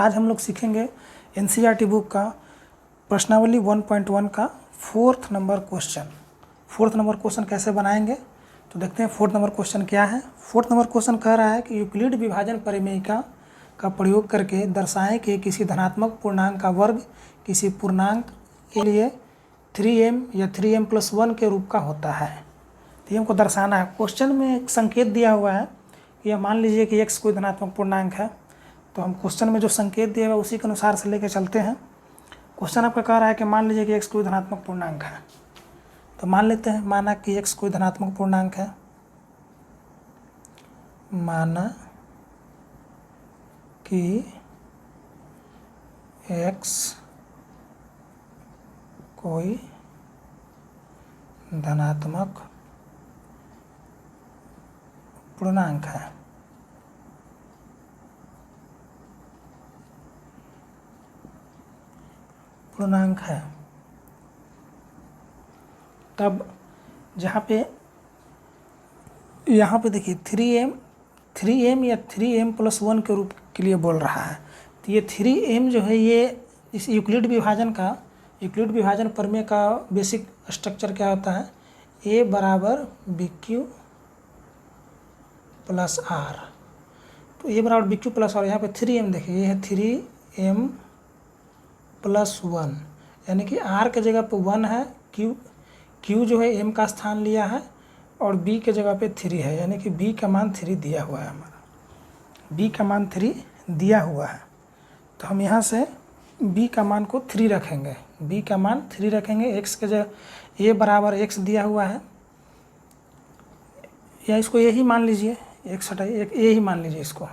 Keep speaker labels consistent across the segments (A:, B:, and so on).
A: आज हम लोग सीखेंगे एनसीईआरटी बुक का प्रश्नावली 1.1 का 4th number question. 4th number question कैसे बनाएंगे तो देखते हैं 4th नंबर क्वेश्चन क्या है। 4th नंबर क्वेश्चन कह रहा है कि यूक्लिड विभाजन परिमेयिका का प्रयोग करके दर्शाएं कि किसी धनात्मक पूर्णांक का वर्ग किसी पूर्णांक के लिए 3m या 3m+1 के रूप का होता है। तो ये हमको दर्शाना है। क्वेश्चन में एक संकेत दिया हुआ है कि यह मान लीजिए कि x कोई धनात्मक पूर्णांक है, तो हम क्वेश्चन में जो संकेत दिया हुआ है उसी के अनुसार से लेके चलते हैं। क्वेश्चन आपका कह रहा है कि मान लीजिए कि x कोई धनात्मक पूर्णांक है, तो मान लेते हैं माना कि x कोई धनात्मक पूर्णांक है, माना कि x कोई धनात्मक पूर्णांक है। तब जहाँ पे यहाँ पे देखिए 3m या 3m+1 के रूप के लिए बोल रहा है। तो ये 3m जो है ये इस यूक्लिड विभाजन प्रमेय का बेसिक स्ट्रक्चर क्या होता है, a बराबर bq प्लस r। तो a बराबर bq प्लस r, यहाँ पे 3m देखिए ये है 3m+1, यानी कि r के जगह पे 1 है, q जो है m का स्थान लिया है और b के जगह पे 3 है, यानी कि b का मान 3 दिया हुआ है। हमारा b का मान 3 दिया हुआ है, तो हम यहाँ से b का मान को 3 रखेंगे। b का मान 3 रखेंगे। x के जगह a बराबर x दिया हुआ है, या इसको a ही मान लीजिए, x हटाइए, एक a ही मान लीजिए, इसको a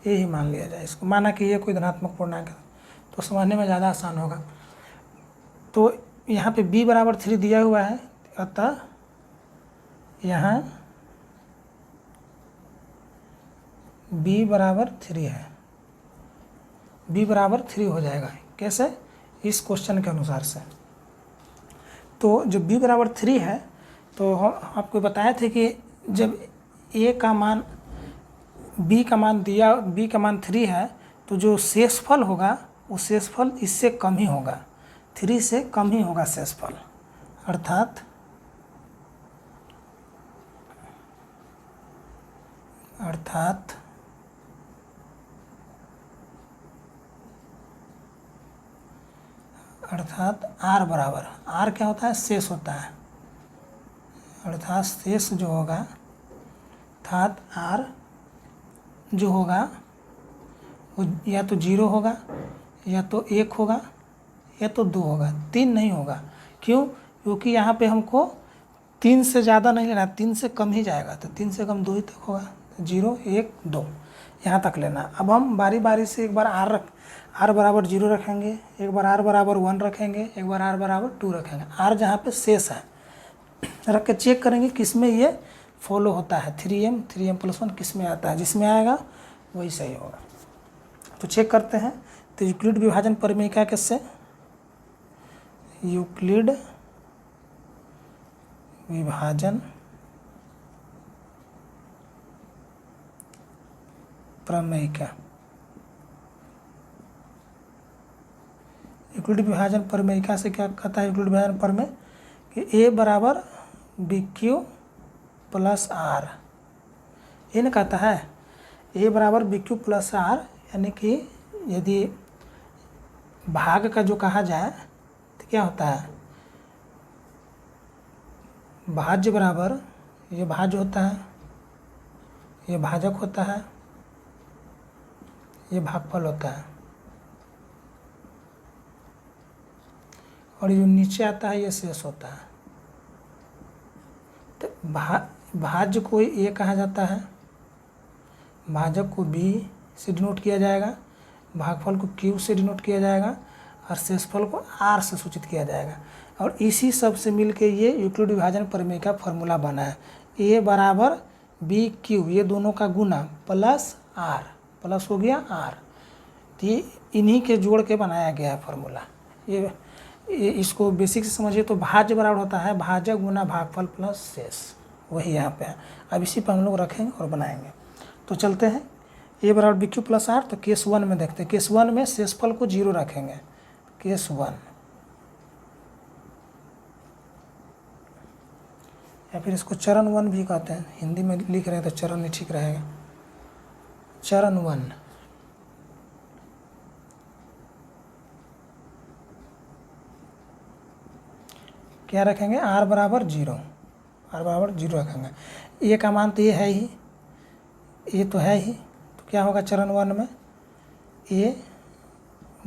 A: ही मान लिया जाए। इसको माना कि ये कोई धनात्मक पूर्णांक है तो समझने में ज़्यादा आसान होगा। तो यहाँ पे b बराबर 3 दिया हुआ है, अतः यहाँ b बराबर 3 है, b बराबर 3 हो जाएगा। कैसे? इस क्वेश्चन के अनुसार से। तो जब b बराबर 3 है तो हम आपको बताए थे कि जब a का मान b का मान 3 है तो जो शेषफल होगा वो शेषफल इससे कम ही होगा, 3 से कम ही होगा शेषफल। अर्थात r बराबर, r क्या होता है, शेष होता है, अर्थात शेष जो होगा, अर्थात r जो होगा वो या तो 0 होगा, या तो 1 होगा, या तो 2 होगा, 3 नहीं होगा। क्यों? क्योंकि यहाँ पे हमको 3 से ज़्यादा नहीं लेना, 3 से कम ही जाएगा, तो 3 से कम 2 ही तक होगा, 0 1 2 यहाँ तक लेना। अब हम बारी बारी से एक बार r बराबर 0 रखेंगे, एक बार r बराबर 1 रखेंगे, एक बार r बराबर 2 रखेंगे। r जहाँ पे शेष है रख के चेक करेंगे किस में ये फॉलो होता है, 3m+1 किस में आता है, जिसमें आएगा वही सही होगा। तो चेक करते हैं। तो यूक्लिड विभाजन परिमेयिका कैसे, यूक्लिड विभाजन प्रमेयिका, यूक्लिड विभाजन प्रमेयिका से क्या कहता है यूक्लिड विभाजन प्रमेय कि a बराबर bq प्लस r। ये न कहता है a बराबर bq प्लस r, यानी कि यदि भाग का जो कहा जाए तो क्या होता है, भाज्य बराबर, ये भाज्य होता है, ये भाजक होता है, ये भागफल होता है, और ये जो नीचे आता है ये शेष होता है। तो भाज्य को a कहा जाता है, भाजक को b से डिनोट किया जाएगा, भागफल को q से डिनोट किया जाएगा, और शेषफल को r से सूचित किया जाएगा। और इसी सब से मिलके ये यूक्लिड विभाजन प्रमेय का फॉर्मूला बना है, a बराबर bq, ये दोनों का गुना प्लस r, प्लस हो गया r। तो ये इन्हीं के जोड़ के बनाया गया है फॉर्मूला। ये इसको बेसिक से समझिए तो भाज्य बराबर होता है भाजक गुना भागफल प्लस शेष, वही यहाँ पे है। अब इसी पर हम लोग रखेंगे और बनाएंगे। तो चलते हैं। ए बराबर बी क्यू प्लस आर। तो केस 1 में देखते हैं, केस 1 में शेषफल को 0 रखेंगे, केस 1, या फिर इसको चरण 1 भी कहते हैं, हिंदी में लिख रहे हैं तो चरण ही ठीक रहेगा। चरण 1, क्या रखेंगे, आर बराबर 0, आर बराबर 0 रखेंगे। ए का मान तो ये है ही, ए तो है ही, तो क्या होगा चरण 1 में, ए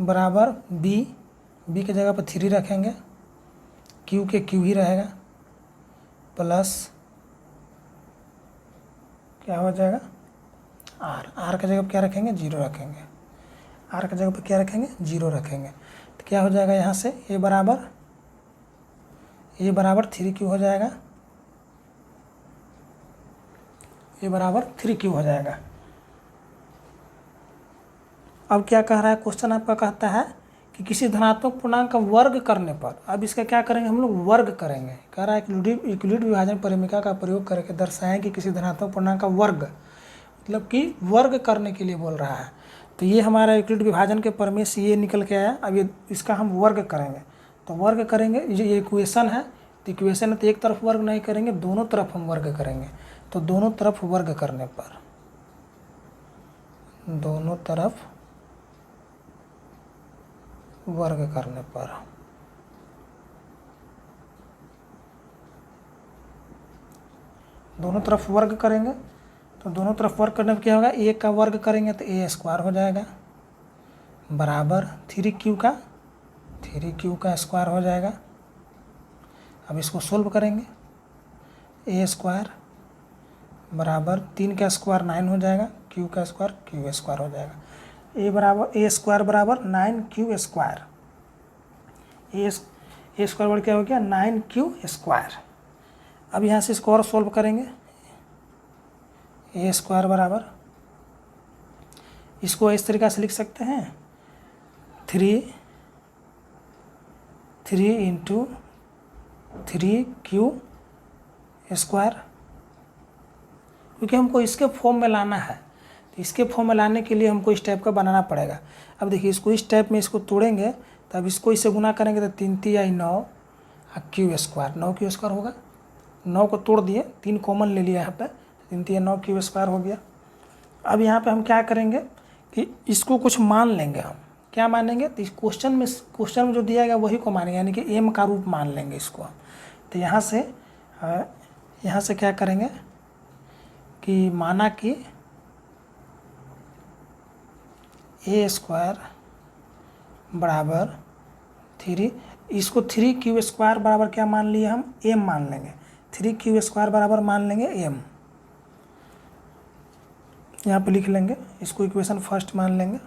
A: बराबर बी, बी के जगह पर 3 रखेंगे, क्यू के क्यू ही रहेगा, प्लस क्या हो जाएगा आर, आर के जगह पर क्या रखेंगे 0 रखेंगे, आर के जगह पर क्या रखेंगे 0 रखेंगे। तो क्या हो जाएगा यहाँ से ए बराबर 3 क्यू हो जाएगा, ए बराबर 3 क्यू हो जाएगा। अब क्या कह रहा है क्वेश्चन, आपका कहता है कि किसी धनात्मक पूर्णांक का वर्ग करने पर, अब इसका क्या करेंगे हम लोग, वर्ग करेंगे। कह रहा है यूक्लिड विभाजन परिमिका का प्रयोग करके दर्शाएं कि किसी धनात्मक पूर्णांक का वर्ग, मतलब कि वर्ग करने के लिए बोल रहा है। तो ये हमारा यूक्लिड विभाजन के प्रमेय से ये निकल के आया। अब ये इसका हम वर्ग करेंगे, तो वर्ग करेंगे, ये इक्वेशन है, तो इक्वेशन है तो एक तरफ वर्ग नहीं करेंगे, दोनों तरफ हम वर्ग करेंगे। तो दोनों तरफ वर्ग करने पर, दोनों तरफ वर्ग करने पर, दोनों तरफ वर्ग करेंगे, तो दोनों तरफ वर्ग करने पर क्या होगा, ए का वर्ग करेंगे तो ए स्क्वायर हो जाएगा, बराबर 3q का स्क्वायर हो जाएगा। अब इसको सोल्व करेंगे, ए स्क्वायर बराबर 3 का स्क्वायर 9 हो जाएगा, क्यू का स्क्वायर क्यू स्क्वायर हो जाएगा। ए स्क्वायर बराबर 9q स्क्वायर, ए स्क्वायर बराबर क्या हो गया 9q स्क्वायर। अब यहाँ से इसको और सोल्व करेंगे, ए स्क्वायर बराबर, इसको इस तरीक़ा से लिख सकते हैं 3 इंटू 3q स्क्वायर, क्योंकि हमको इसके फॉर्म में लाना है। तो इसके फॉर्म में लाने के लिए हमको इस टाइप का बनाना पड़ेगा। अब देखिए इसको इस टाइप में इसको तोड़ेंगे, तब इसको इससे गुना करेंगे तो 3 3 9 क्यू स्क्वायर, 9q स्क्वायर होगा। 9 को तोड़ दिए, 3 कॉमन ले लिया यहाँ पे, 3 3 9 क्यू स्क्वायर हो गया। अब यहाँ पे हम क्या करेंगे कि इसको कुछ मान लेंगे, हम क्या मानेंगे, तो इस क्वेश्चन में जो दिया गया वही को मानेंगे, यानी कि m का रूप मान लेंगे इसको। तो यहाँ से क्या करेंगे कि माना कि ए स्क्वायर बराबर 3, इसको 3q स्क्वायर बराबर क्या मान लिए हम, m मान लेंगे, 3q स्क्वायर बराबर मान लेंगे m, यहाँ पे लिख लेंगे, इसको इक्वेशन फर्स्ट मान लेंगे,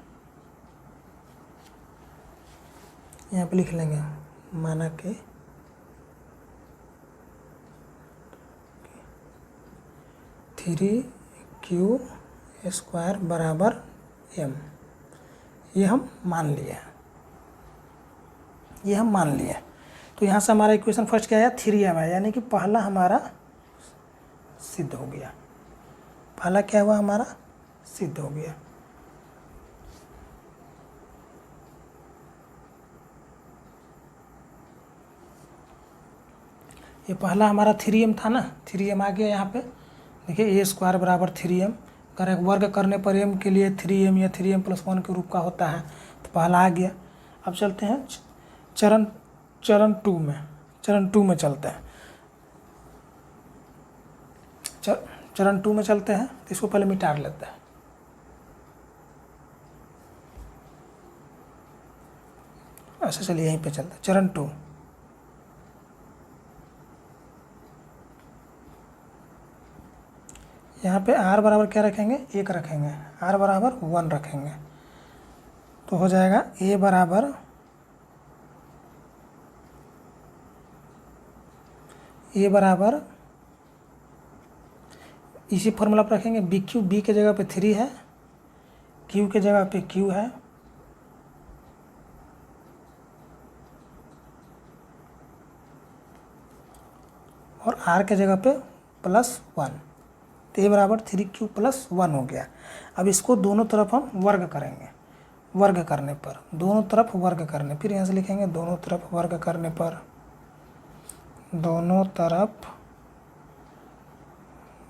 A: यहाँ पे लिख लेंगे माना कि 3q स्क्वायर बराबर m, ये हम मान लिए। तो यहाँ से हमारा इक्वेशन फर्स्ट क्या आया 3m है, यानी कि पहला हमारा सिद्ध हो गया, पहला क्या हुआ हमारा सिद्ध हो गया। ये पहला हमारा 3m था ना, 3m आ गया यहाँ पे, देखिए ए स्क्वायर बराबर 3m, करेक्ट, वर्ग करने पर m के लिए 3m या 3m + 1 के रूप का होता है, तो पहला आ गया। अब चलते हैं चरण 2 में, चरण 2 में चलते हैं, चरण 2 में चलते हैं, तो इसको पहले मिटा लेते हैं। अच्छा चलिए यहीं पे चलते हैं, चरण 2, यहाँ पे r बराबर क्या रखेंगे 1 रखेंगे, r बराबर 1 रखेंगे, तो हो जाएगा a बराबर इसी फॉर्मूला पर रखेंगे, b के जगह पे 3 है, q के जगह पे q है, और r के जगह पे +1, तो ए बराबर 3q प्लस 1 हो गया। अब इसको दोनों तरफ हम वर्ग करेंगे, वर्ग करने पर, दोनों तरफ वर्ग करने, फिर यहाँ से लिखेंगे दोनों तरफ वर्ग करने पर, दोनों तरफ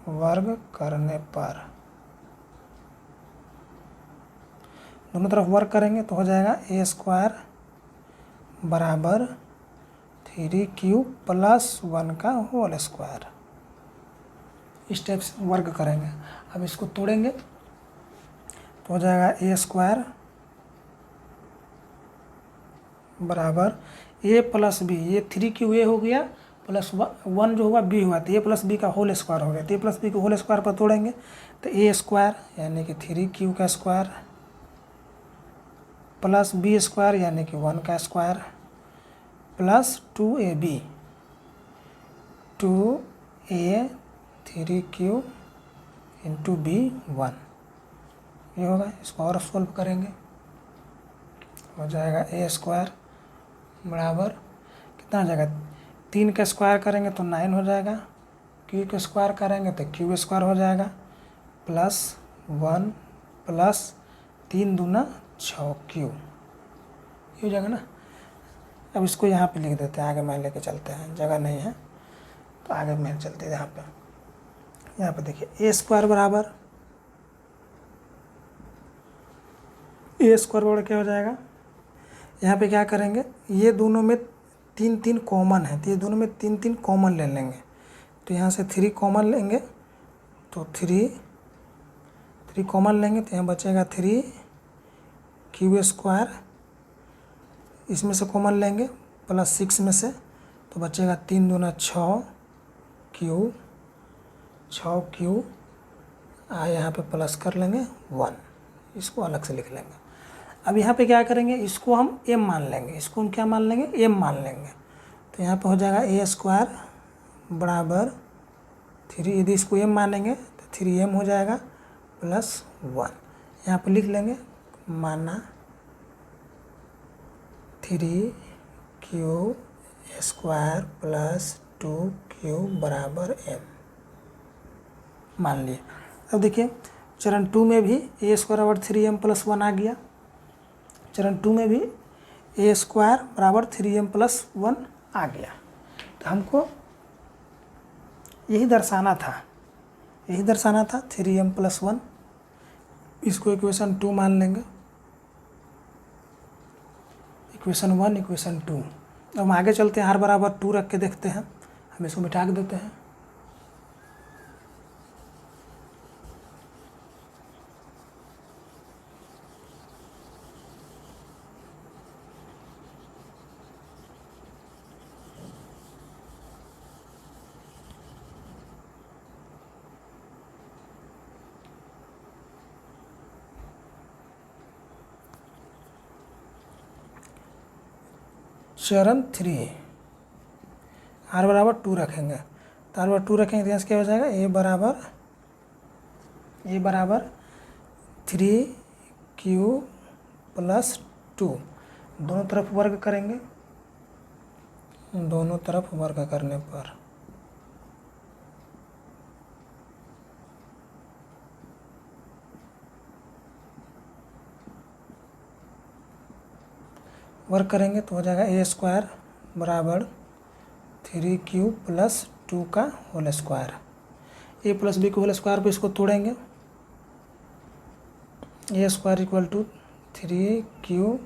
A: वर्ग करने पर, दोनों तरफ वर्ग करेंगे तो हो जाएगा ए स्क्वायर बराबर 3q प्लस 1 का होल स्क्वायर। इस टाइप से वर्ग करेंगे। अब इसको तोड़ेंगे तो हो जाएगा ए स्क्वायर बराबर ए प्लस बी, ये 3q ए हो गया प्लस 1 जो हुआ बी हुआ, तो ए प्लस बी का होल स्क्वायर हो गया। तो ए प्लस बी को होल स्क्वायर पर तोड़ेंगे तो ए स्क्वायर यानी कि 3q का स्क्वायर प्लस बी स्क्वायर यानी कि 1 का square plus 2ab 2a 3q into B 1, ये होगा। इसको और सोल्व करेंगे, हो जाएगा ए स्क्वायर बराबर कितना हो जाएगा, 3 का स्क्वायर करेंगे तो 9 हो जाएगा, क्यू का स्क्वायर करेंगे तो क्यू स्क्वायर हो जाएगा प्लस 1 प्लस 3 दूना 6q, ये हो जाएगा ना। अब इसको यहाँ पे लिख देते हैं, आगे मैं लेके चलते हैं, जगह नहीं है तो आगे मैं चलते हैं। यहाँ पे देखिए ए स्क्वायर बराबर क्या हो जाएगा, यहाँ पे क्या करेंगे, ये दोनों में 3 कॉमन है तो ये दोनों में 3 कॉमन ले लेंगे। तो यहाँ से 3 कॉमन लेंगे तो 3 कॉमन लेंगे तो यहाँ बचेगा 3q स्क्वायर, इसमें से कॉमन लेंगे प्लस 6 में से तो बचेगा 3 दूना 6q, यहाँ पे प्लस कर लेंगे 1, इसको अलग से लिख लेंगे। अब यहाँ पे क्या करेंगे, इसको हम m मान लेंगे, इसको हम क्या मान लेंगे, m मान लेंगे। तो यहाँ पे हो जाएगा ए स्क्वायर बराबर 3, यदि इसको m मानेंगे तो 3m हो जाएगा प्लस 1, यहाँ पे लिख लेंगे माना 3q स्क्वायर प्लस 2q बराबर m मान लिए। अब देखिए चरण 2 में भी ए स्क्वायर बराबर 3m प्लस 1 आ गया, चरण 2 में भी ए स्क्वायर बराबर 3m प्लस 1 आ गया। तो हमको यही दर्शाना था 3m प्लस 1, इसको इक्वेशन 2 मान लेंगे, इक्वेशन 1 इक्वेशन 2। अब हम आगे चलते हैं, हर बराबर 2 रख के देखते हैं, हम इसको मिटा के देते हैं। चरण 3 r बराबर 2 रखेंगे, तो r बराबर 2 रखेंगे तो यहाँ से क्या हो जाएगा, ए बराबर 3q प्लस 2, दोनों तरफ वर्ग करेंगे, दोनों तरफ वर्ग करने पर वर्क करेंगे तो हो जाएगा ए स्क्वायर बराबर 3q प्लस 2 का whole square, A plus B के होल स्क्वायर पर इसको तोड़ेंगे, A square equal to 3q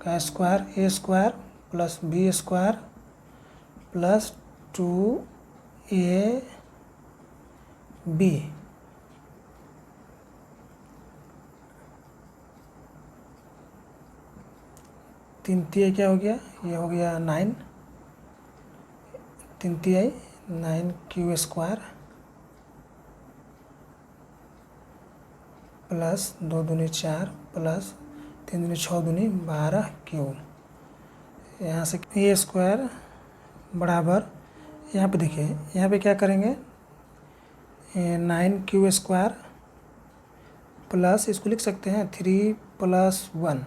A: का square, A square plus B square plus 2ab, 3 तिहाई क्या हो गया, ये हो गया 9, 3 तिहाई 9q स्क्वायर प्लस 2 दूनी 4 प्लस 3 दूनी 6 दूनी 12q। यहाँ से ए स्क्वायर बराबर, यहाँ पे देखिए, यहाँ पे क्या करेंगे, 9q स्क्वायर प्लस, इसको लिख सकते हैं 3 plus 1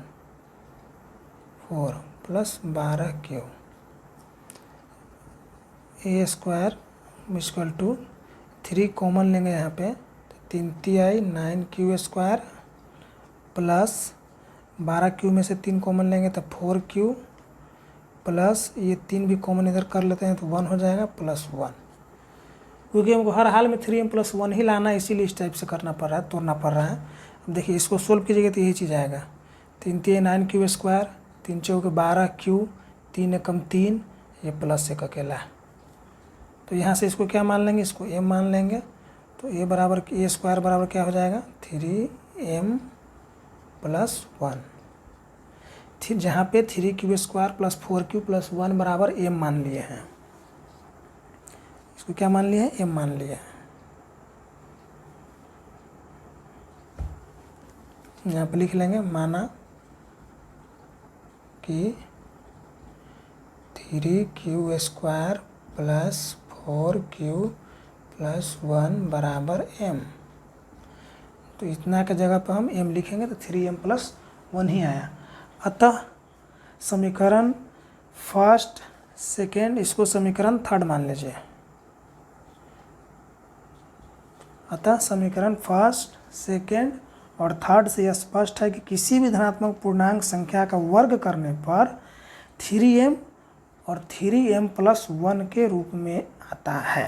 A: 4 plus 12q, a square equal to 3 common लेंगे यहाँ पे, तो 3 3 9 स्क्वायर प्लस 12 में से 3 कॉमन लेंगे तो 4 प्लस ये 3 भी कॉमन इधर कर लेते हैं तो 1 हो जाएगा प्लस 1, क्योंकि हमको हर हाल में 3m + 1 ही लाना है, इसीलिए इस टाइप से करना पड़ रहा है, तोड़ना पड़ रहा है। अब देखिए इसको सोल्व कीजिएगा तो यही चीज़ आएगा, 3 3 9 स्क्वायर, 3 4 12 3 एकम 3, ये प्लस 1 अकेला है। तो यहाँ से इसको क्या मान लेंगे, इसको m मान लेंगे, तो a बराबर a स्क्वायर बराबर क्या हो जाएगा 3m + 1। फिर जहाँ पे 3q square plus 4q plus 1 बराबर m मान लिए हैं, इसको क्या मान लिया है, m मान लिया है। यहाँ पे लिख लेंगे, माना कि 3q square plus 4q plus 1 बराबर m। तो इतना के जगह पर हम m लिखेंगे तो 3m + 1 ही आया। अतः समीकरण फर्स्ट सेकेंड, इसको समीकरण थर्ड मान लीजिए। अतः समीकरण फर्स्ट सेकेंड और थर्ड से यह स्पष्ट है कि किसी भी धनात्मक पूर्णांक संख्या का वर्ग करने पर 3m और 3m + 1 के रूप में आता है।